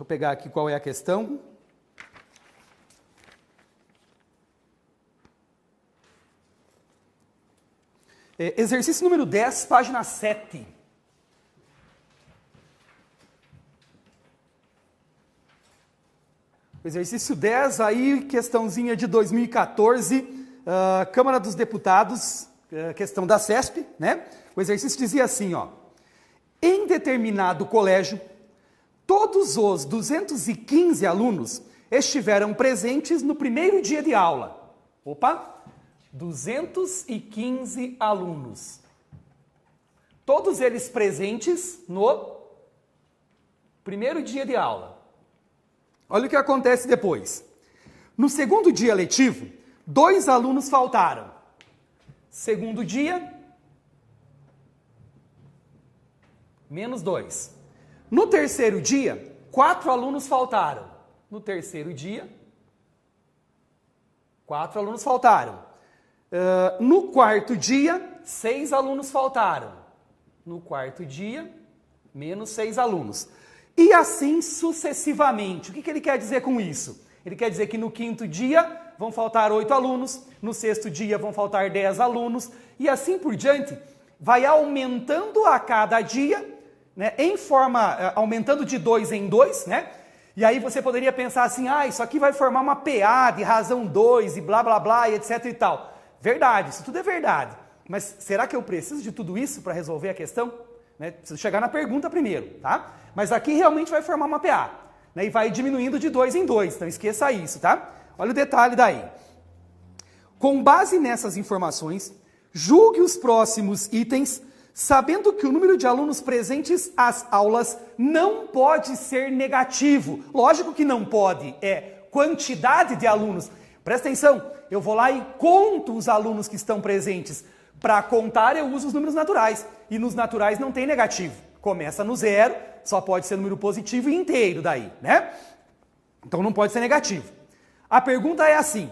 eu pegar aqui qual é a questão. Exercício número 10, página 7. Exercício 10, aí, questãozinha de 2014, Câmara dos Deputados, questão da CESP, né? O exercício dizia assim, ó. Em determinado colégio, todos os 215 alunos estiveram presentes no primeiro dia de aula. Opa! 215 alunos. Todos eles presentes no primeiro dia de aula. Olha o que acontece depois. No segundo dia letivo, 2 alunos faltaram. Segundo dia, menos 2. No terceiro dia, 4 alunos faltaram. No terceiro dia, 4 alunos faltaram. No quarto dia, 6 alunos faltaram. No quarto dia, menos 6 alunos. E assim sucessivamente. O que ele quer dizer com isso? Ele quer dizer que no quinto dia vão faltar 8 alunos, no sexto dia vão faltar 10 alunos, e assim por diante, vai aumentando a cada dia, né, aumentando de 2 em 2, né? E aí você poderia pensar assim, isso aqui vai formar uma PA de razão 2 e blá blá blá e etc e tal. Verdade, isso tudo é verdade. Mas será que eu preciso de tudo isso para resolver a questão? Né? Preciso chegar na pergunta primeiro, tá? Mas aqui realmente vai formar uma PA, né? E vai diminuindo de 2 em 2, então esqueça isso, tá? Olha o detalhe daí. Com base nessas informações, julgue os próximos itens, sabendo que o número de alunos presentes às aulas não pode ser negativo. Lógico que não pode, é quantidade de alunos. Presta atenção, eu vou lá e conto os alunos que estão presentes. Para contar, eu uso os números naturais. E nos naturais não tem negativo. Começa no 0, só pode ser número positivo e inteiro daí, né? Então não pode ser negativo. A pergunta é assim: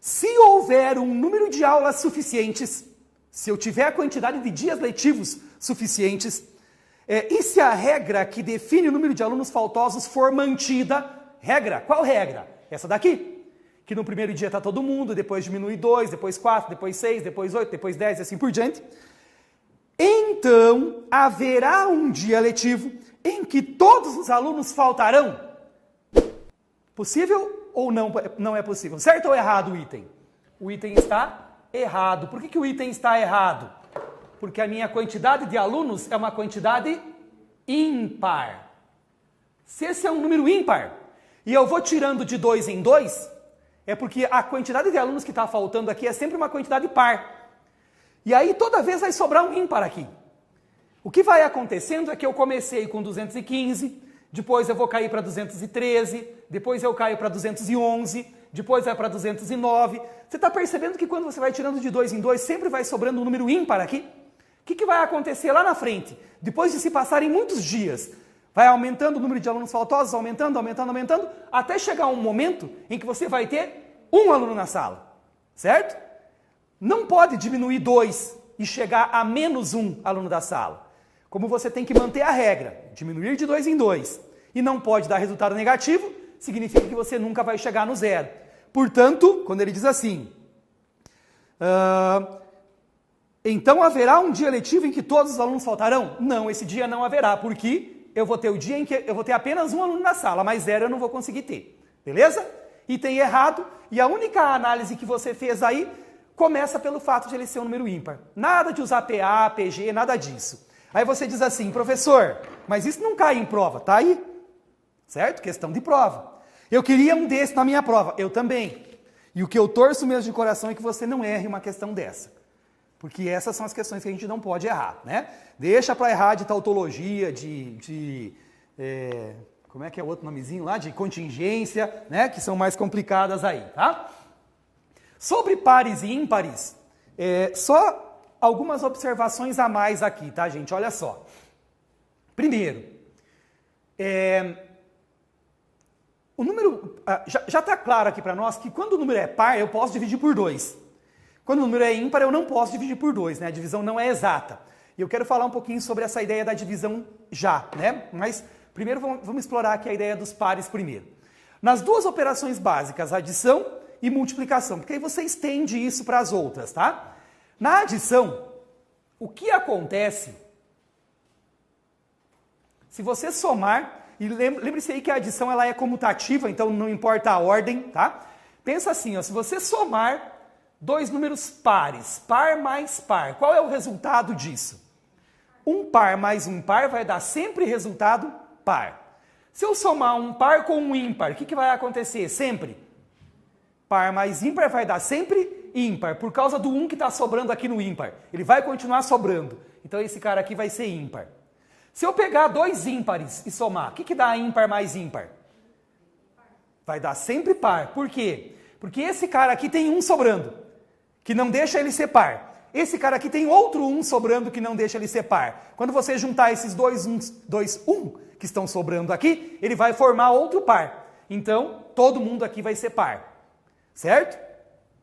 se houver um número de aulas suficientes, se eu tiver a quantidade de dias letivos suficientes, e se a regra que define o número de alunos faltosos for mantida, regra? Qual regra? Essa daqui. Que no primeiro dia está todo mundo, depois diminui 2, depois 4, depois 6, depois 8, depois 10 e assim por diante. Então, haverá um dia letivo em que todos os alunos faltarão? Possível ou não é possível? Certo ou errado o item? O item está errado. Por que o item está errado? Porque a minha quantidade de alunos é uma quantidade ímpar. Se esse é um número ímpar e eu vou tirando de 2 em 2... é porque a quantidade de alunos que está faltando aqui é sempre uma quantidade par. E aí toda vez vai sobrar um ímpar aqui. O que vai acontecendo é que eu comecei com 215, depois eu vou cair para 213, depois eu caio para 211, depois vai para 209. Você está percebendo que quando você vai tirando de 2 em 2, sempre vai sobrando um número ímpar aqui? O que vai acontecer lá na frente? Depois de se passarem muitos dias, vai aumentando o número de alunos faltosos, aumentando, até chegar um momento em que você vai ter um aluno na sala, certo? Não pode diminuir 2 e chegar a menos 1 aluno da sala. Como você tem que manter a regra, diminuir de 2 em 2, e não pode dar resultado negativo, significa que você nunca vai chegar no 0. Portanto, quando ele diz assim, então haverá um dia letivo em que todos os alunos faltarão? Não, esse dia não haverá, porque eu vou ter o dia em que eu vou ter apenas um aluno na sala, mas 0 eu não vou conseguir ter. Beleza? Item errado, e a única análise que você fez aí começa pelo fato de ele ser um número ímpar. Nada de usar PA, PG, nada disso. Aí você diz assim, professor, mas isso não cai em prova, tá aí? Certo? Questão de prova. Eu queria um desse na minha prova, eu também. E o que eu torço mesmo de coração é que você não erre uma questão dessa. Porque essas são as questões que a gente não pode errar, né? Deixa para errar de tautologia, como é que é o outro nomezinho lá? De contingência, né? Que são mais complicadas aí, tá? Sobre pares e ímpares, só algumas observações a mais aqui, tá, gente? Olha só. Primeiro, o número... já está claro aqui para nós que quando o número é par, eu posso dividir por 2. Quando o número é ímpar, eu não posso dividir por 2, né? A divisão não é exata. E eu quero falar um pouquinho sobre essa ideia da divisão já, né? Mas Primeiro vamos explorar aqui a ideia dos pares primeiro. Nas duas operações básicas, adição e multiplicação, porque aí você estende isso para as outras, tá? Na adição, o que acontece se você somar, e lembre-se aí que a adição ela é comutativa, então não importa a ordem, tá? Pensa assim, ó, se você somar dois números pares, par mais par, qual é o resultado disso? Um par mais um par vai dar sempre resultado par. Se eu somar um par com um ímpar, o que vai acontecer? Sempre. Par mais ímpar vai dar sempre ímpar, por causa do 1 que está sobrando aqui no ímpar. Ele vai continuar sobrando. Então esse cara aqui vai ser ímpar. Se eu pegar dois ímpares e somar, o que dá ímpar mais ímpar? Vai dar sempre par. Por quê? Porque esse cara aqui tem um sobrando, que não deixa ele ser par. Esse cara aqui tem outro 1 sobrando que não deixa ele ser par. Quando você juntar esses dois 1 que estão sobrando aqui, ele vai formar outro par. Então, todo mundo aqui vai ser par. Certo?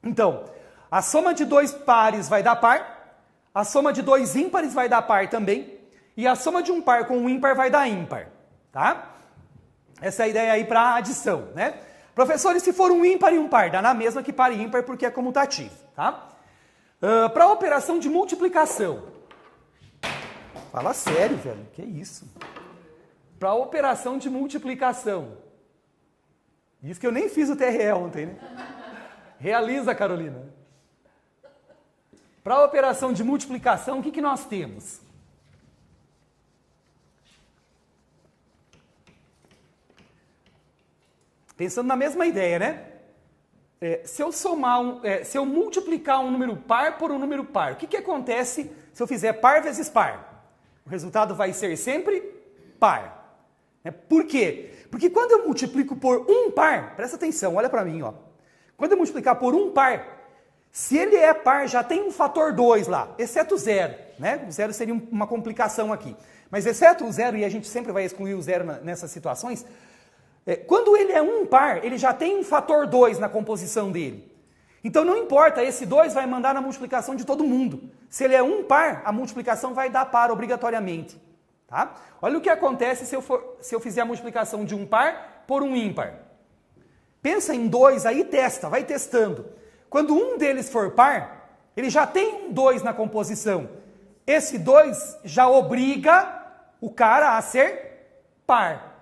Então, a soma de dois pares vai dar par, a soma de dois ímpares vai dar par também, e a soma de um par com um ímpar vai dar ímpar. Tá? Essa é a ideia aí para adição, né? Professores, se for um ímpar e um par, dá na mesma que par e ímpar porque é comutativo. Tá? Para a operação de multiplicação. Fala sério, velho. Que isso? Para a operação de multiplicação. Isso que eu nem fiz o TRE ontem, né? Realiza, Carolina. Para a operação de multiplicação, o que nós temos? Pensando na mesma ideia, né? Se eu multiplicar um número par por um número par, o que acontece se eu fizer par vezes par? O resultado vai ser sempre par. Por quê? Porque quando eu multiplico por um par, presta atenção, olha para mim, ó. Quando eu multiplicar por um par, se ele é par, já tem um fator 2 lá, exceto o zero, né? O zero seria uma complicação aqui. Mas exceto o zero, e a gente sempre vai excluir o zero nessas situações, quando ele é um par, ele já tem um fator 2 na composição dele. Então não importa, esse 2 vai mandar na multiplicação de todo mundo. Se ele é um par, a multiplicação vai dar par obrigatoriamente. Tá? Olha o que acontece se eu fizer a multiplicação de um par por um ímpar. Pensa em 2 aí, testa, vai testando. Quando um deles for par, ele já tem um 2 na composição. Esse 2 já obriga o cara a ser par.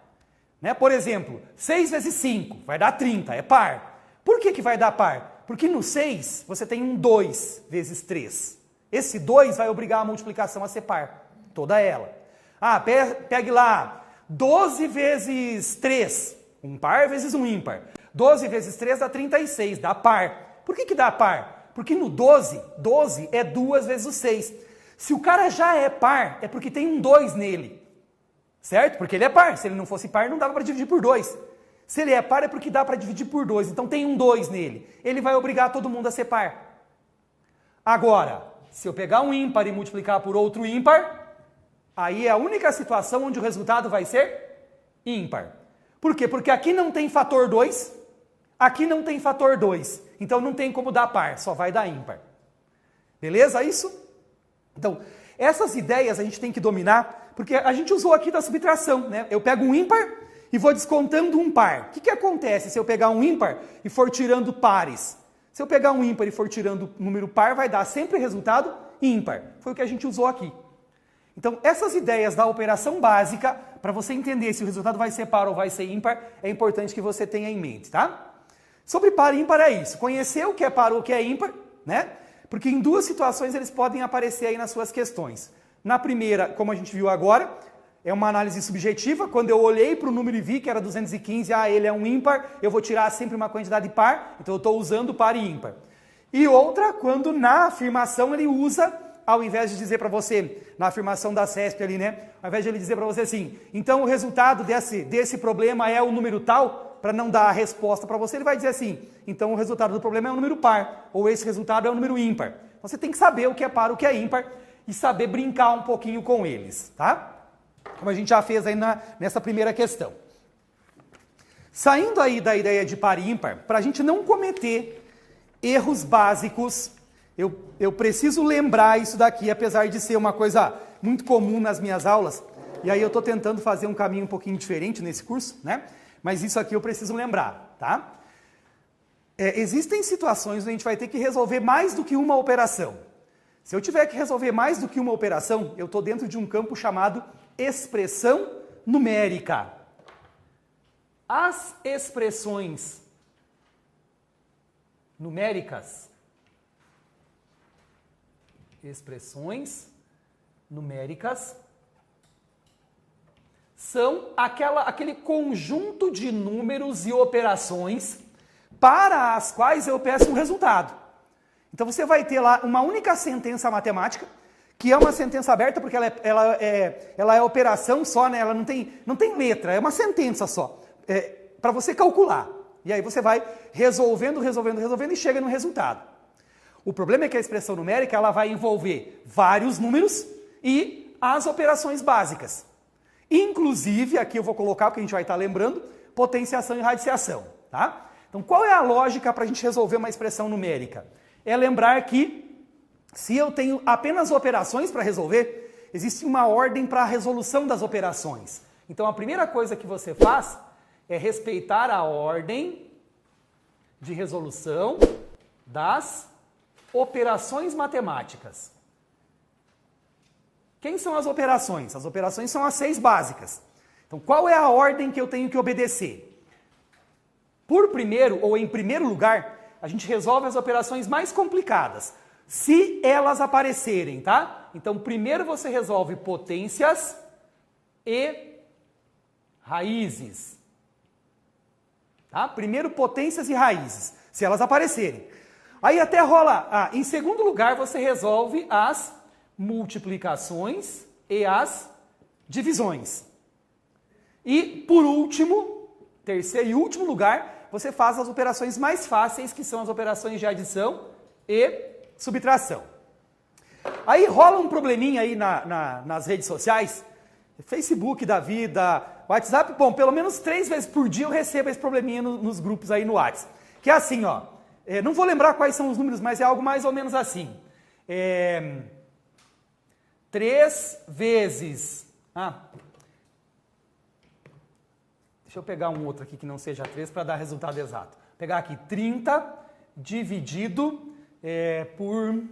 Né? Por exemplo, 6 vezes 5 vai dar 30, é par. Por que vai dar par? Porque no 6 você tem um 2 vezes 3. Esse 2 vai obrigar a multiplicação a ser par, toda ela. Pegue lá, 12 vezes 3, um par vezes um ímpar. 12 vezes 3 dá 36, dá par. Por que dá par? Porque no 12 é 2 vezes o 6. Se o cara já é par, é porque tem um 2 nele. Certo? Porque ele é par. Se ele não fosse par, não dava para dividir por 2. Se ele é par, é porque dá para dividir por 2. Então tem um 2 nele. Ele vai obrigar todo mundo a ser par. Agora, se eu pegar um ímpar e multiplicar por outro ímpar, aí é a única situação onde o resultado vai ser ímpar. Por quê? Porque aqui não tem fator 2, aqui não tem fator 2. Então não tem como dar par, só vai dar ímpar. Beleza isso? Então, essas ideias a gente tem que dominar, porque a gente usou aqui da subtração, né? Eu pego um ímpar e vou descontando um par. O que acontece se eu pegar um ímpar e for tirando pares? Se eu pegar um ímpar e for tirando número par, vai dar sempre resultado ímpar. Foi o que a gente usou aqui. Então, essas ideias da operação básica, para você entender se o resultado vai ser par ou vai ser ímpar, é importante que você tenha em mente, tá? Sobre par e ímpar é isso. Conhecer o que é par ou o que é ímpar, né? Porque em duas situações eles podem aparecer aí nas suas questões. Na primeira, como a gente viu agora, é uma análise subjetiva. Quando eu olhei para o número e vi que era 215, ele é um ímpar, eu vou tirar sempre uma quantidade par, então eu estou usando par e ímpar. E outra, quando na afirmação ele usa, ao invés de dizer para você, na afirmação da CESP ali, né? Ao invés de ele dizer para você assim, então o resultado desse problema é o número tal, para não dar a resposta para você, ele vai dizer assim, então o resultado do problema é o número par, ou esse resultado é o número ímpar. Você tem que saber o que é par, o que é ímpar, e saber brincar um pouquinho com eles, tá? Como a gente já fez aí nessa primeira questão. Saindo aí da ideia de par e ímpar, para a gente não cometer erros básicos, eu preciso lembrar isso daqui, apesar de ser uma coisa muito comum nas minhas aulas, E aí eu estou tentando fazer um caminho um pouquinho diferente nesse curso, né? Mas isso aqui eu preciso lembrar, tá? Existem situações onde a gente vai ter que resolver mais do que uma operação. Se eu tiver que resolver mais do que uma operação, eu estou dentro de um campo chamado expressão numérica. As expressões numéricas, são aquele conjunto de números e operações para as quais eu peço um resultado. Então você vai ter lá uma única sentença matemática, que é uma sentença aberta porque ela é operação só, né? Ela não tem letra, é uma sentença só, para você calcular. E aí você vai resolvendo e chega no resultado. O problema é que a expressão numérica ela vai envolver vários números e as operações básicas. Inclusive, aqui eu vou colocar, porque a gente vai estar lembrando, potenciação e radiciação, tá? Então, qual é a lógica para a gente resolver uma expressão numérica? É lembrar que, se eu tenho apenas operações para resolver, existe uma ordem para a resolução das operações. Então, a primeira coisa que você faz é respeitar a ordem de resolução das operações matemáticas. Quem são as operações? As operações são as 6 básicas. Então, qual é a ordem que eu tenho que obedecer? Por primeiro, ou em primeiro lugar, a gente resolve as operações mais complicadas, se elas aparecerem, tá? Então, primeiro você resolve potências e raízes. Tá? Primeiro, potências e raízes, se elas aparecerem. Aí até rola... em segundo lugar, você resolve as multiplicações e as divisões. E, por último, terceiro e último lugar, você faz as operações mais fáceis, que são as operações de adição e subtração. Aí rola um probleminha aí nas redes sociais, Facebook da vida, WhatsApp, bom, pelo menos 3 vezes por dia eu recebo esse probleminha nos grupos aí no WhatsApp. Que é assim, ó, não vou lembrar quais são os números, mas é algo mais ou menos assim. 3 vezes... deixa eu pegar um outro aqui que não seja 3 para dar resultado exato. Vou pegar aqui 30 dividido por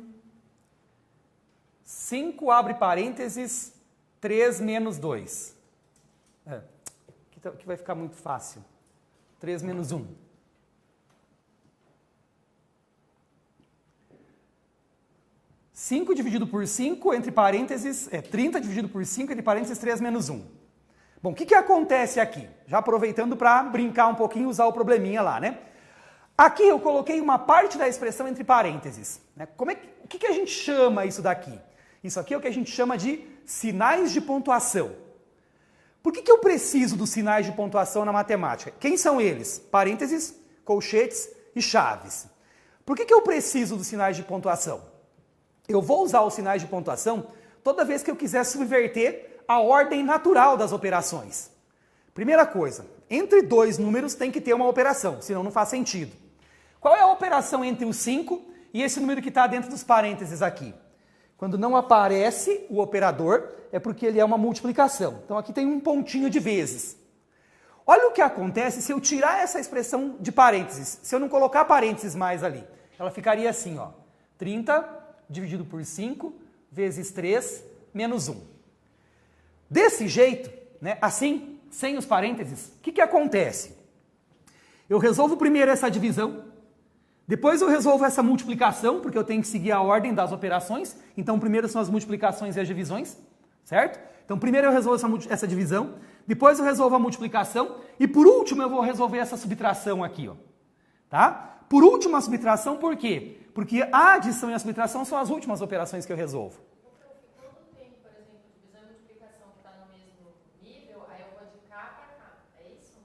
5, abre parênteses, 3 menos 2. Aqui vai ficar muito fácil. 3 menos 1. Cinco dividido por 5, entre parênteses, 30 dividido por 5, entre parênteses, 3 menos 1. Bom, o que acontece aqui? Já aproveitando para brincar um pouquinho, usar o probleminha lá, né? Aqui eu coloquei uma parte da expressão entre parênteses. Né? O que a gente chama isso daqui? Isso aqui é o que a gente chama de sinais de pontuação. Por que eu preciso dos sinais de pontuação na matemática? Quem são eles? Parênteses, colchetes e chaves. Por que eu preciso dos sinais de pontuação? Eu vou usar os sinais de pontuação toda vez que eu quiser subverter a ordem natural das operações. Primeira coisa, entre 2 números tem que ter uma operação, senão não faz sentido. Qual é a operação entre o 5 e esse número que está dentro dos parênteses aqui? Quando não aparece o operador, é porque ele é uma multiplicação. Então aqui tem um pontinho de vezes. Olha o que acontece se eu tirar essa expressão de parênteses, se eu não colocar parênteses mais ali. Ela ficaria assim, ó, 30 dividido por 5 vezes 3 menos 1. Desse jeito, né, assim, sem os parênteses, o que acontece? Eu resolvo primeiro essa divisão, depois eu resolvo essa multiplicação, porque eu tenho que seguir a ordem das operações. Então, primeiro são as multiplicações e as divisões, certo? Então, primeiro eu resolvo essa divisão, depois eu resolvo a multiplicação, e por último eu vou resolver essa subtração aqui, ó. Tá? Por último a subtração, por quê? Porque a adição e a subtração são as últimas operações que eu resolvo. Quando tem, por exemplo, divisão e multiplicação que está no mesmo nível, aí eu vou de cá para cá, é isso?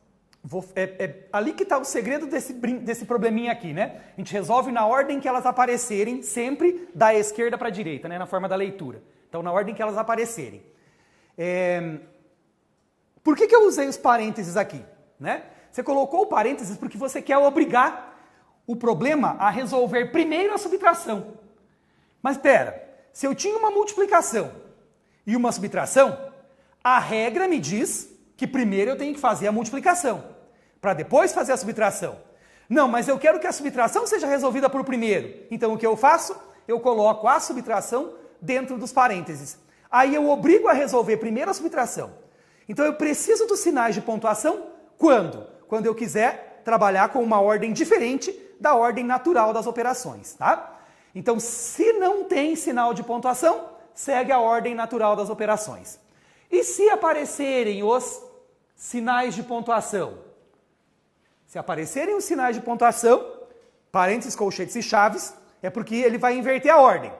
Ali que está o segredo desse probleminha aqui, né? A gente resolve na ordem que elas aparecerem, sempre da esquerda para a direita, né? Na forma da leitura. Então, na ordem que elas aparecerem. Por que eu usei os parênteses aqui? Né? Você colocou o parênteses porque você quer obrigar o problema a resolver primeiro a subtração. Mas espera, se eu tinha uma multiplicação e uma subtração, A regra me diz que primeiro eu tenho que fazer a multiplicação, para depois fazer a subtração. Não, mas eu quero que a subtração seja resolvida por primeiro. Então o que eu faço? Eu coloco a subtração dentro dos parênteses. Aí eu obrigo a resolver primeiro a subtração. Então eu preciso dos sinais de pontuação quando? Quando eu quiser trabalhar com uma ordem diferente da ordem natural das operações, tá? Então, se não tem sinal de pontuação, segue a ordem natural das operações. E se aparecerem os sinais de pontuação? Se aparecerem os sinais de pontuação, parênteses, colchetes e chaves, é porque ele vai inverter a ordem.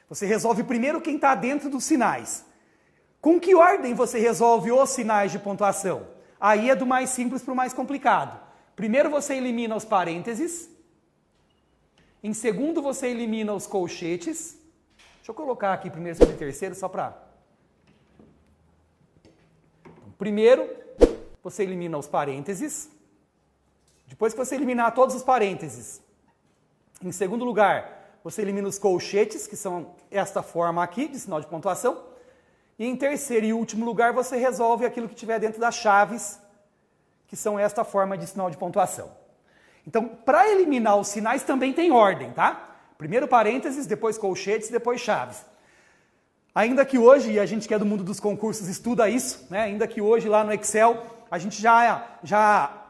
Você resolve primeiro quem está dentro dos sinais. Com que ordem você resolve os sinais de pontuação? Aí é do mais simples para o mais complicado. Primeiro você elimina os parênteses. Em segundo você elimina os colchetes. Deixa eu colocar aqui primeiro, segundo e terceiro, só para... Então, primeiro você elimina os parênteses. Depois que você eliminar todos os parênteses, em segundo lugar, você elimina os colchetes, que são esta forma aqui de sinal de pontuação. E em terceiro e último lugar, você resolve aquilo que tiver dentro das chaves, que são esta forma de sinal de pontuação. Então, para eliminar os sinais também tem ordem, tá? Primeiro parênteses, depois colchetes, depois chaves. Ainda que hoje, e a gente que é do mundo dos concursos estuda isso, né? Ainda que hoje lá no Excel, a gente já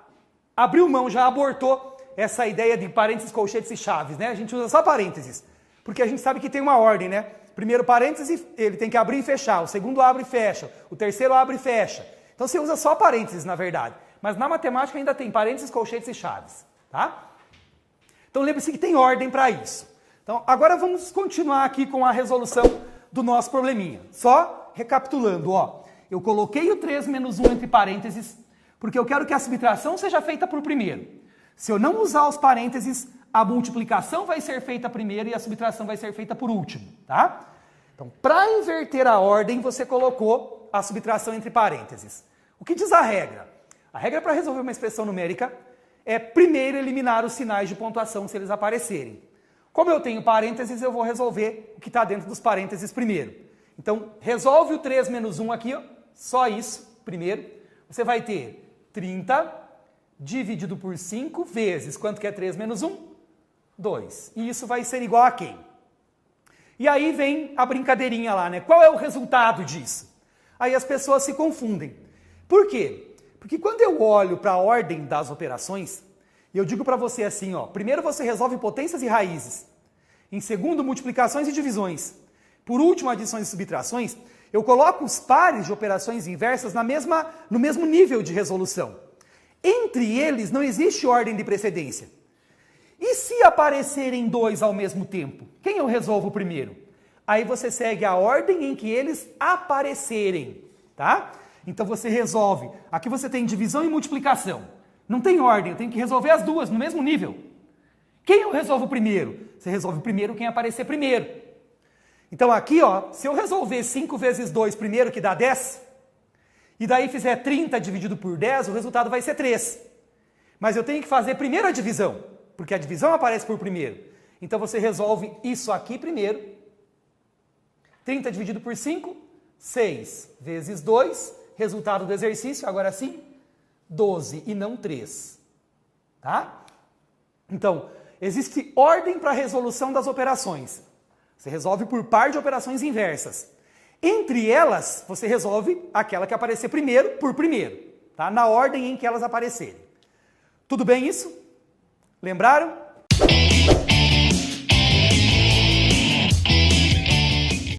abriu mão, já abortou essa ideia de parênteses, colchetes e chaves, né? A gente usa só parênteses, porque a gente sabe que tem uma ordem, né? Primeiro parênteses, ele tem que abrir e fechar, o segundo abre e fecha, o terceiro abre e fecha. Então você usa só parênteses, na verdade. Mas na matemática ainda tem parênteses, colchetes e chaves, tá? Então lembre-se que tem ordem para isso. Então agora vamos continuar aqui com a resolução do nosso probleminha. Só recapitulando, ó. Eu coloquei o 3 menos 1 entre parênteses, porque eu quero que a subtração seja feita por primeiro. Se eu não usar os parênteses, a multiplicação vai ser feita primeiro e a subtração vai ser feita por último, tá? Então, para inverter a ordem, você colocou a subtração entre parênteses. O que diz a regra? A regra para resolver uma expressão numérica é primeiro eliminar os sinais de pontuação se eles aparecerem. Como eu tenho parênteses, eu vou resolver o que está dentro dos parênteses primeiro. Então, resolve o 3 menos 1 aqui, ó, só isso, primeiro. Você vai ter 30 dividido por 5 vezes, quanto que é 3 menos 1? 2. E isso vai ser igual a quem? E aí vem a brincadeirinha lá, né? Qual é o resultado disso? Aí as pessoas se confundem. Por quê? Porque quando eu olho para a ordem das operações, eu digo para você assim, ó, primeiro você resolve potências e raízes. Em segundo, multiplicações e divisões. Por último, adições e subtrações. Eu coloco os pares de operações inversas no mesmo nível de resolução. Entre eles não existe ordem de precedência. E se aparecerem dois ao mesmo tempo? Quem eu resolvo primeiro? Aí você segue a ordem em que eles aparecerem, tá? Então você resolve. Aqui você tem divisão e multiplicação. Não tem ordem, eu tenho que resolver as duas no mesmo nível. Quem eu resolvo primeiro? Você resolve primeiro quem aparecer primeiro. Então aqui, ó, se eu resolver 5 vezes 2 primeiro, que dá 10, e daí fizer 30 dividido por 10, o resultado vai ser 3. Mas eu tenho que fazer primeiro a divisão, porque a divisão aparece por primeiro. Então você resolve isso aqui primeiro. 30 dividido por 5, 6 vezes 2, resultado do exercício, agora sim, 12 e não 3. Tá? Então, existe ordem para a resolução das operações. Você resolve por par de operações inversas. Entre elas, você resolve aquela que aparecer primeiro por primeiro, tá? Na ordem em que elas aparecerem. Tudo bem isso? Lembraram?